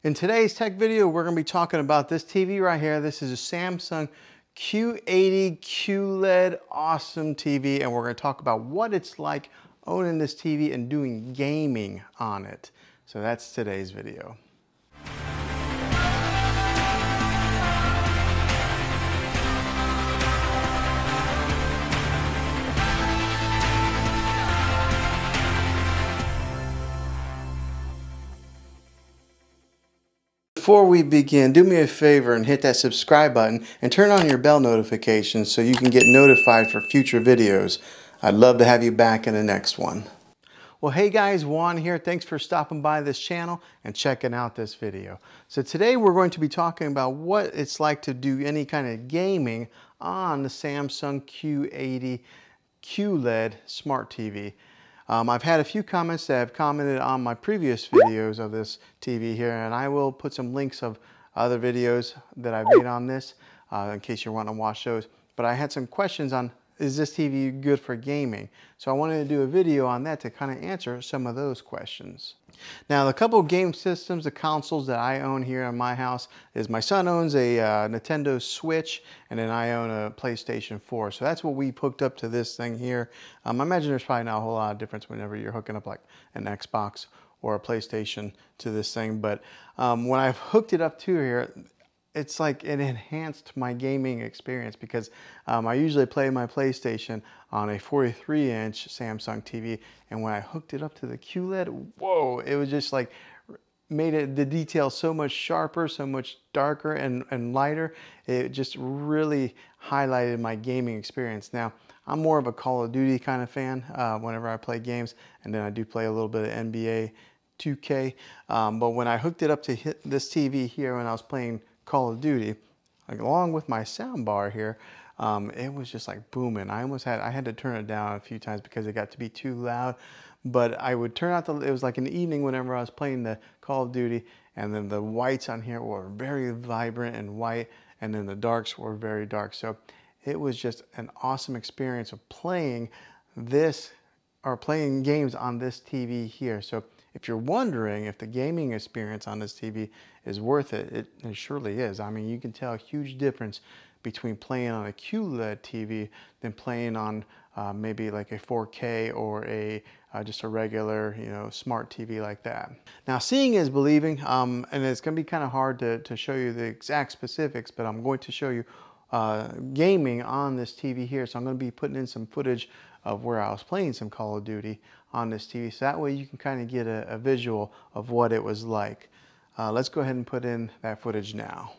In today's tech video, we're going to be talking about this TV right here. This is a Samsung Q80 QLED awesome TV, and we're going to talk about what it's like owning this TV and doing gaming on it. So that's today's video. Before we begin, do me a favor and hit that subscribe button and turn on your bell notifications so you can get notified for future videos. I'd love to have you back in the next one. Well, hey guys, Juan here. Thanks for stopping by this channel and checking out this video. So today we're going to be talking about what it's like to do any kind of gaming on the Samsung Q80 QLED Smart TV. I've had a few comments that have commented on my previous videos of this TV here, and I will put some links of other videos that I've made on this in case you want to watch those. But I had some questions on, is this TV good for gaming? So I wanted to do a video on that to kind of answer some of those questions. Now, the couple of game systems, the consoles that I own here in my house is my son owns a Nintendo Switch, and then I own a PlayStation 4. So that's what we hooked up to this thing here. I imagine there's probably not a whole lot of difference whenever you're hooking up like an Xbox or a PlayStation to this thing. But when I've hooked it up to here, it's like it enhanced my gaming experience because I usually play my PlayStation on a 43-inch Samsung TV, and when I hooked it up to the QLED, whoa, it was just like made the details so much sharper, so much darker and lighter. It just really highlighted my gaming experience. Now, I'm more of a Call of Duty kind of fan whenever I play games, and then I do play a little bit of NBA 2K. But when I hooked it up to this TV here when I was playing Call of Duty, along with my sound bar here, it was just like booming. I had to turn it down a few times because it got to be too loud. But I would turn out it was like an evening whenever I was playing the Call of Duty, and then the whites on here were very vibrant and white, and then the darks were very dark. So it was just an awesome experience of playing this or playing games on this TV here. So if you're wondering if the gaming experience on this TV is worth it, it surely is. I mean, you can tell a huge difference between playing on a QLED TV than playing on maybe like a 4K or just a regular, smart TV like that. Now, seeing is believing, and it's going to be kind of hard to show you the exact specifics, but I'm going to show you gaming on this TV here. So I'm going to be putting in some footage of where I was playing some Call of Duty on this TV. So that way you can kind of get a visual of what it was like. Let's go ahead and put in that footage now.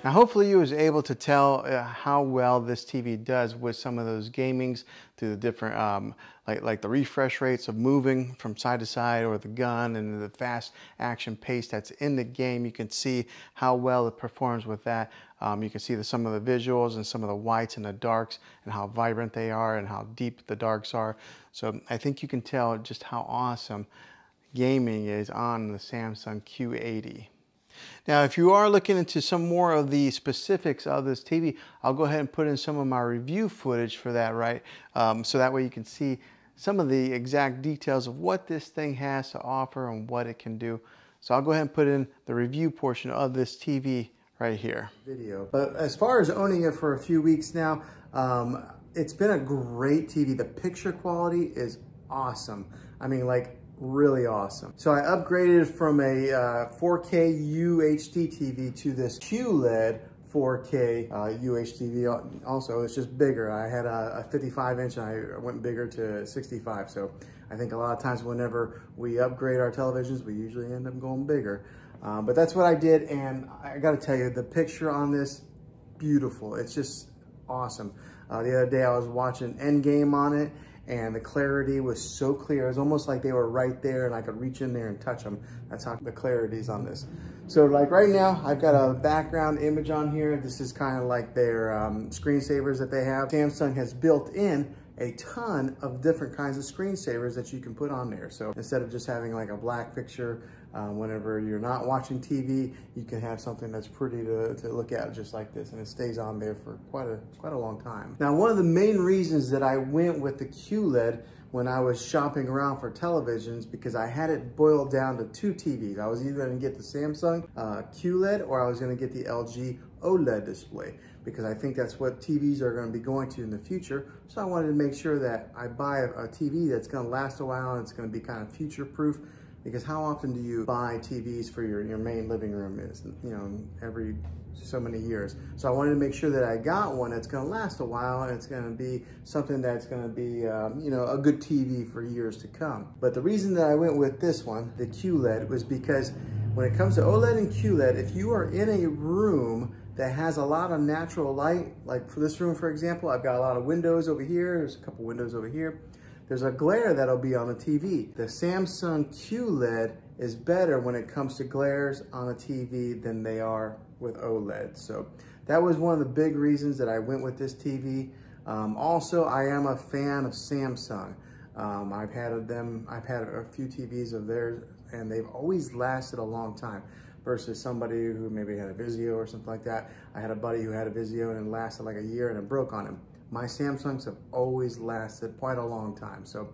Now hopefully you was able to tell how well this TV does with some of those gamings through the different like the refresh rates of moving from side to side, or the gun and the fast action pace that's in the game. You can see how well it performs with that. You can see some of the visuals and some of the whites and the darks and how vibrant they are and how deep the darks are. So I think you can tell just how awesome gaming is on the Samsung Q80. Now, if you are looking into some more of the specifics of this TV, I'll go ahead and put in some of my review footage for that, right? So that way you can see some of the exact details of what this thing has to offer and what it can do. So I'll go ahead and put in the review portion of this TV right here. But as far as owning it for a few weeks now, it's been a great TV. The picture quality is awesome. I mean, like, really awesome. So I upgraded from a 4K UHD TV to this QLED 4K UHD. Also, it's just bigger. I had a 55 inch and I went bigger to 65. So I think a lot of times whenever we upgrade our televisions, we usually end up going bigger. But that's what I did, and I gotta tell you, the picture on this, beautiful. It's just awesome. The other day I was watching Endgame on it, and the clarity was so clear. It was almost like they were right there and I could reach in there and touch them. That's how the clarity is on this. So like right now, I've got a background image on here. This is kind of like their screensavers that they have. Samsung has built in a ton of different kinds of screensavers that you can put on there. So instead of just having like a black picture, whenever you're not watching TV, you can have something that's pretty to look at just like this, and it stays on there for quite a long time. Now, one of the main reasons that I went with the QLED when I was shopping around for televisions, because I had it boiled down to two TVs. I was either going to get the Samsung QLED or I was going to get the LG OLED display, because I think that's what TVs are going to be going to in the future. So I wanted to make sure that I buy a TV that's going to last a while and it's going to be kind of future proof. Because how often do you buy TVs for your main living room? Is, you know, every so many years. So I wanted to make sure that I got one that's going to last a while, and it's going to be something that's going to be, you know, a good TV for years to come. But the reason that I went with this one, the QLED, was because when it comes to OLED and QLED, if you are in a room that has a lot of natural light, like for this room, for example, I've got a lot of windows over here. There's a couple windows over here. There's a glare that'll be on the TV. The Samsung QLED is better when it comes to glares on a TV than they are with OLED. So that was one of the big reasons that I went with this TV. Also, I am a fan of Samsung. I've had a few TVs of theirs, and they've always lasted a long time versus somebody who maybe had a Vizio or something like that. I had a buddy who had a Vizio and it lasted like a year and it broke on him. My Samsungs have always lasted quite a long time. So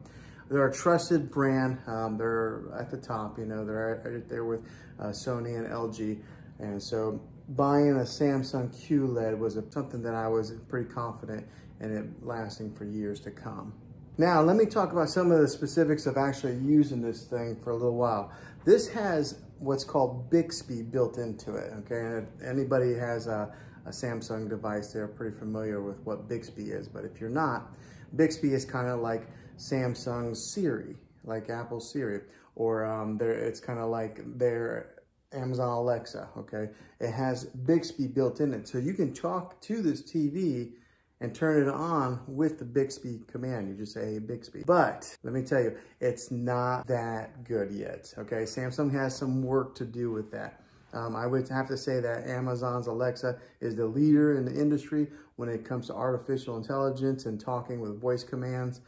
they're a trusted brand. They're at the top, you know, they're right there with Sony and LG. And so buying a Samsung QLED was something that I was pretty confident in it lasting for years to come. Now, let me talk about some of the specifics of actually using this thing for a little while. This has what's called Bixby built into it, okay? And if anybody has a Samsung device, they're pretty familiar with what Bixby is. But if you're not, Bixby is kind of like Samsung's Siri, like Apple's Siri, or it's kind of like their Amazon Alexa, okay? It has Bixby built in it. So you can talk to this TV and turn it on with the Bixby command. You just say, hey, Bixby. But let me tell you, it's not that good yet, okay? Samsung has some work to do with that. I would have to say that Amazon's Alexa is the leader in the industry when it comes to artificial intelligence and talking with voice commands.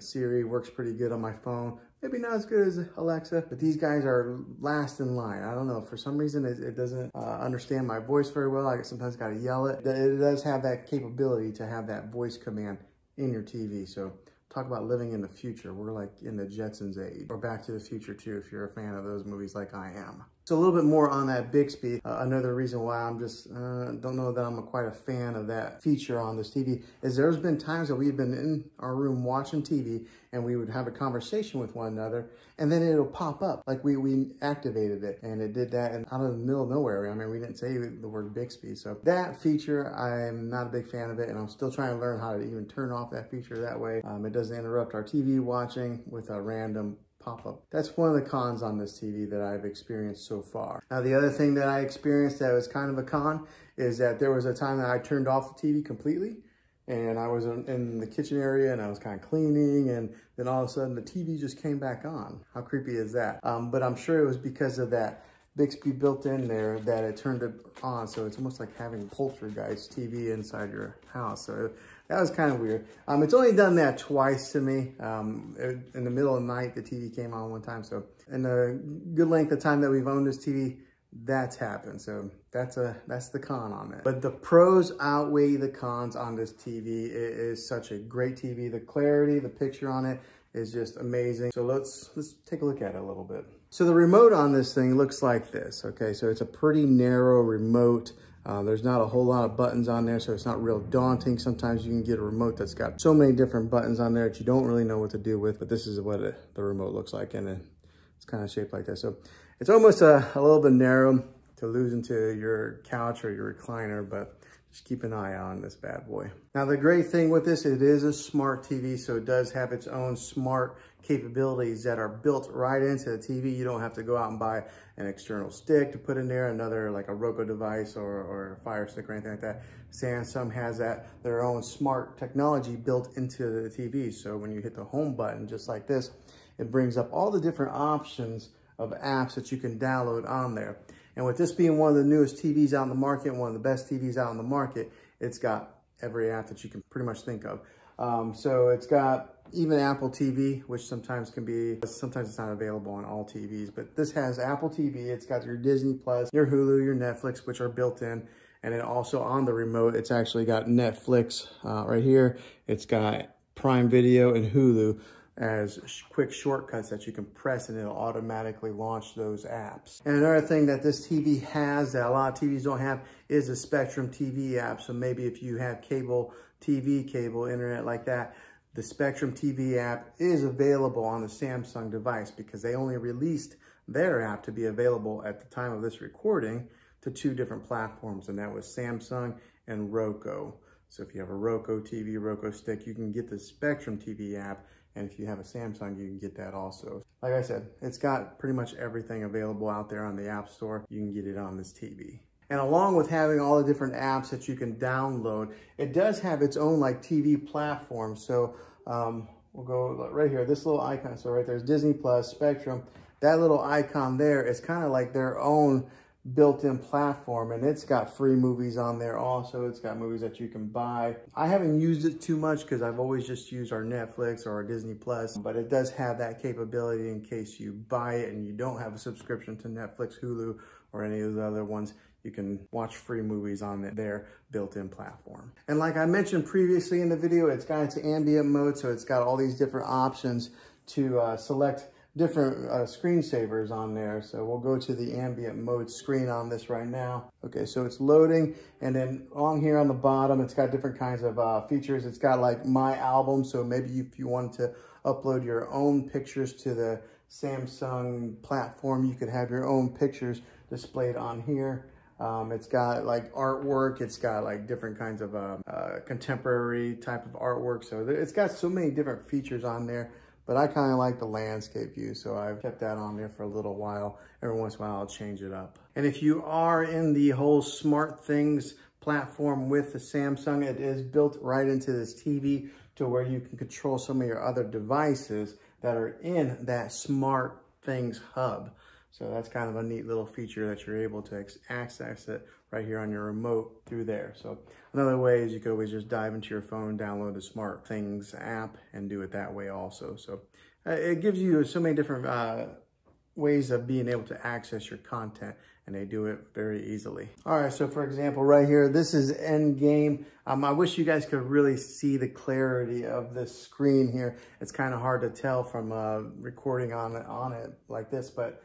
Siri works pretty good on my phone. Maybe not as good as Alexa, but these guys are last in line. I don't know, for some reason it doesn't understand my voice very well. I sometimes got to yell it. It does have that capability to have that voice command in your TV. So talk about living in the future. We're like in the Jetsons age, or Back to the Future too, if you're a fan of those movies like I am. So a little bit more on that Bixby. Another reason why I'm just, don't know that I'm quite a fan of that feature on this TV is there's been times that we've been in our room watching TV and we would have a conversation with one another and then it'll pop up like we activated it, and it did that and out of the middle of nowhere. I mean, we didn't say the word Bixby. So that feature, I'm not a big fan of it, and I'm still trying to learn how to even turn off that feature that way. It doesn't interrupt our TV watching with a random pop up. That's one of the cons on this TV that I've experienced so far. Now, the other thing that I experienced that was kind of a con is that there was a time that I turned off the TV completely, and I was in the kitchen area and I was kind of cleaning, and then all of a sudden the TV just came back on. How creepy is that? But I'm sure it was because of that Bixby built in there that it turned it on. So it's almost like having Poltergeist TV inside your house. So that was kind of weird. It's only done that twice to me. In the middle of the night, the TV came on one time. So in the good length of time that we've owned this TV, that's happened. So that's the con on it. But the pros outweigh the cons on this TV. It is such a great TV. The clarity, the picture on it is just amazing. So let's take a look at it a little bit. So the remote on this thing looks like this. Okay, so it's a pretty narrow remote. There's not a whole lot of buttons on there, so it's not real daunting. Sometimes you can get a remote that's got so many different buttons on there that you don't really know what to do with, but this is what the remote looks like, and it's kind of shaped like that. So it's almost a little bit narrow to lose into your couch or your recliner, but just keep an eye on this bad boy. Now, the great thing with this, it is a smart TV, so it does have its own smart capabilities that are built right into the TV. You don't have to go out and buy an external stick to put in there, another like a Roku device or a Fire Stick or anything like that. Samsung has their own smart technology built into the TV. So when you hit the home button, just like this, it brings up all the different options of apps that you can download on there. And with this being one of the newest TVs out in the market, one of the best TVs out in the market, it's got every app that you can pretty much think of. So it's got even Apple TV, which sometimes it's not available on all TVs, but this has Apple TV. It's got your Disney Plus, your Hulu, your Netflix, which are built in. And then also on the remote, it's actually got Netflix right here. It's got Prime Video and Hulu as quick shortcuts that you can press, and it'll automatically launch those apps. And another thing that this TV has that a lot of TVs don't have is a Spectrum TV app. So maybe if you have cable TV, cable internet like that, the Spectrum TV app is available on the Samsung device, because they only released their app to be available at the time of this recording to 2 different platforms, and that was Samsung and Roku. So if you have a Roku TV, Roku stick, you can get the Spectrum TV app. And if you have a Samsung, you can get that also. Like I said, it's got pretty much everything available out there on the App Store. You can get it on this TV. And along with having all the different apps that you can download, it does have its own like TV platform. So we'll go right here, this little icon. So right there's Disney Plus, Spectrum. That little icon there is kind of like their own built-in platform, and it's got free movies on there also. It's got movies that you can buy. I haven't used it too much because I've always just used our Netflix or our Disney Plus, but it does have that capability in case you buy it and you don't have a subscription to Netflix, Hulu, or any of the other ones. You can watch free movies on their built-in platform. And like I mentioned previously in the video, it's got its ambient mode, so it's got all these different options to select different screensavers on there. So we'll go to the ambient mode screen on this right now. Okay, so it's loading, and then on here on the bottom, it's got different kinds of features. It's got like My Album, so maybe if you wanted to upload your own pictures to the Samsung platform, you could have your own pictures displayed on here. It's got like artwork. It's got like different kinds of contemporary type of artwork. So it's got so many different features on there. But I kind of like the landscape view, so I've kept that on there for a little while. Every once in a while, I'll change it up. And if you are in the whole smart things platform with the Samsung, it is built right into this TV to where you can control some of your other devices that are in that smart things hub. So that's kind of a neat little feature that you're able to access it right here on your remote through there. So another way is you could always just dive into your phone, download the Smart Things app, and do it that way also. So it gives you so many different ways of being able to access your content, and they do it very easily. All right, so for example, right here, this is Endgame. I wish you guys could really see the clarity of this screen here. It's kind of hard to tell from recording on it like this, but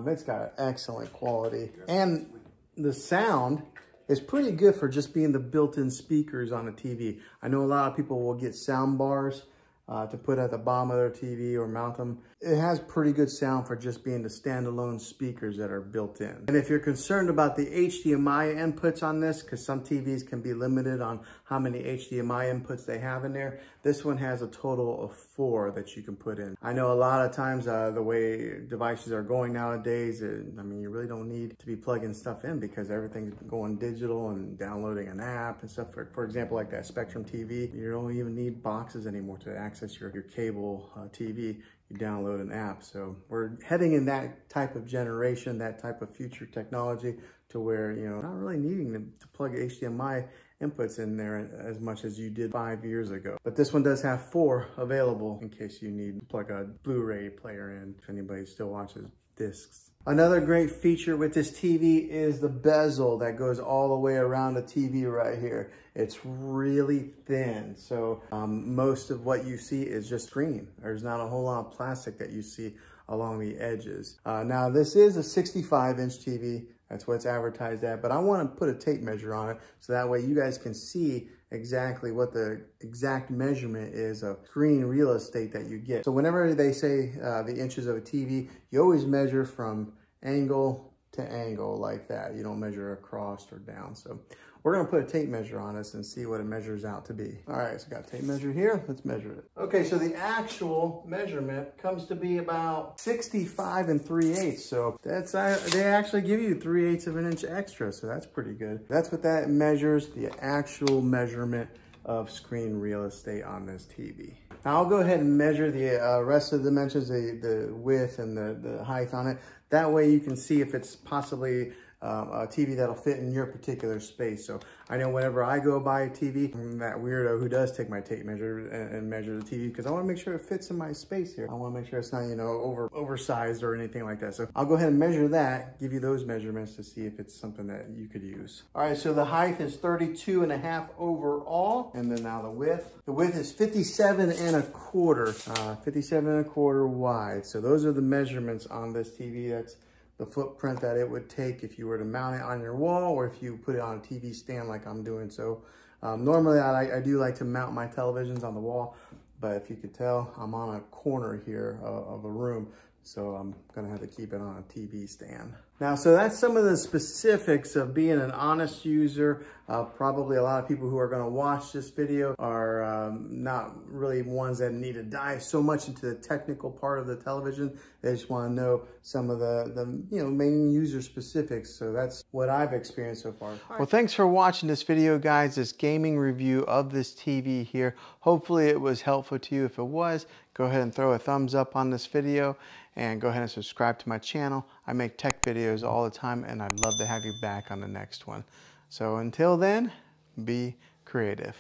it's got excellent quality. And the sound is pretty good for just being the built-in speakers on a TV. I know a lot of people will get sound bars to put at the bottom of their TV or mount them. It has pretty good sound for just being the standalone speakers that are built in. And if you're concerned about the HDMI inputs on this, because some TVs can be limited on how many HDMI inputs they have in there, this one has a total of 4 that you can put in. I know a lot of times the way devices are going nowadays, I mean, you really don't need to be plugging stuff in because everything's going digital and downloading an app and stuff. For example, like that Spectrum TV, you don't even need boxes anymore to access your cable TV. You download an app. So we're heading in that type of generation, that type of future technology, to where, you know, not really needing to plug HDMI inputs in there as much as you did 5 years ago. But this one does have 4 available in case you need to plug a Blu-ray player in, if anybody still watches discs. Another great feature with this TV is the bezel that goes all the way around the TV right here. It's really thin, so most of what you see is just screen. There's not a whole lot of plastic that you see along the edges. Now this is a 65-inch TV. That's what it's advertised at, but I want to put a tape measure on it so that way you guys can see exactly what the exact measurement is of screen real estate that you get. So whenever they say the inches of a TV, you always measure from angle to angle like that. You don't measure across or down. So we're going to put a tape measure on this and see what it measures out to be. All right, so I got a tape measure here. Let's measure it. Okay, so the actual measurement comes to be about 65 3/8. So that's, they actually give you 3/8 of an inch extra. So that's pretty good. That's what that measures, the actual measurement of screen real estate on this TV. Now I'll go ahead and measure the rest of the dimensions, the width and the height on it. That way you can see if it's possibly a TV that'll fit in your particular space. So I know whenever I go buy a TV, I'm that weirdo who does take my tape measure and measure the TV because I want to make sure it fits in my space here. I want to make sure it's not, you know, oversized or anything like that. So I'll go ahead and measure that, give you those measurements to see if it's something that you could use. All right, so the height is 32.5 overall. And then now the width. The width is 57.25, 57.25 wide. So those are the measurements on this TV. That's the footprint that it would take if you were to mount it on your wall or if you put it on a TV stand like I'm doing. So normally I do like to mount my televisions on the wall, but if you could tell, I'm on a corner here of a room. So I'm gonna have to keep it on a TV stand. Now, so that's some of the specifics of being an honest user. Probably a lot of people who are gonna watch this video are not really ones that need to dive so much into the technical part of the television. They just wanna know some of the you know, main user specifics. So that's what I've experienced so far. Well, thanks for watching this video, guys, this gaming review of this TV here. Hopefully it was helpful to you. If it was, go ahead and throw a thumbs up on this video and go ahead and subscribe to my channel. I make tech videos all the time and I'd love to have you back on the next one. So until then, be creative.